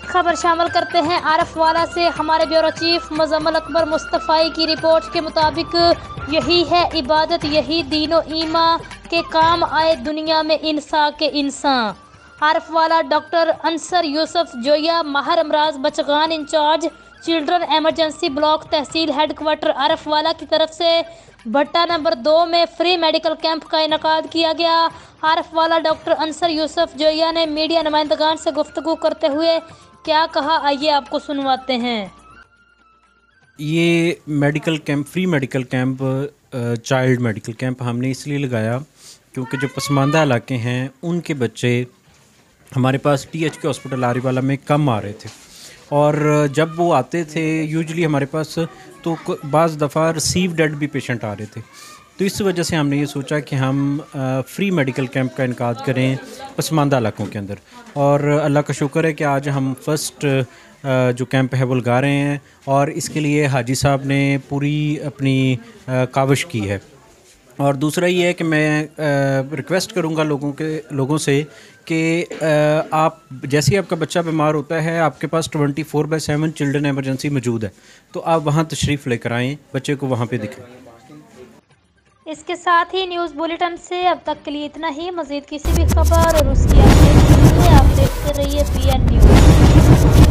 खबर शामिल करते हैं आरफ वाला से। हमारे ब्यूरो चीफ मुजम्मिल अकबर मुस्तफ़ाई की रिपोर्ट के मुताबिक यही है इबादत, यही दीनो ईमा के काम आए दुनिया में इंसान के इंसान। आरफ वाला डॉक्टर अंसर यूसुफ जोया माहर अमराज बचगान incharge children emergency block tehsil headquarter Arifwala की तरफ से भट्टा नंबर 2 में फ्री मेडिकल कैंप का इनकाद किया गया। आरफ वाला डॉक्टर अंसर यूसुफ जोया ने मीडिया नुमाइंदगान से गुफ्तगू करते हुए क्या कहा, आइए आपको सुनवाते हैं। ये medical camp, free medical camp, child medical camp हमने इसलिए लगाया क्योंकि जो पसमानदा इलाके हैं उनके बच्चे हमारे पास THK हॉस्पिटल आरीवाला में कम आ रहे थे, और जब वो आते थे यूजुअली हमारे पास तो बाज़ दफ़ा रिसीव डेड भी पेशेंट आ रहे थे। तो इस वजह से हमने ये सोचा कि हम फ्री मेडिकल कैंप का इनकाद करें पसमानदा इलाकों के अंदर, और अल्लाह का शुक्र है कि आज हम फर्स्ट जो कैंप है वो लगा रहे हैं, और इसके लिए हाजी साहब ने पूरी अपनी काविश की है। और दूसरा ये है कि मैं रिक्वेस्ट करूँगा लोगों से कि आप जैसे ही आपका बच्चा बीमार होता है, आपके पास 24/7 चिल्ड्रन एमरजेंसी मौजूद है, तो आप वहाँ तशरीफ़ लेकर आएँ, बच्चे को वहाँ पे दिखाएं। इसके साथ ही न्यूज़ बुलेटिन से अब तक के लिए इतना ही। मज़ीद किसी भी खबर और उसकी अपडेट के लिए आप देखते रहिए PN न्यूज़।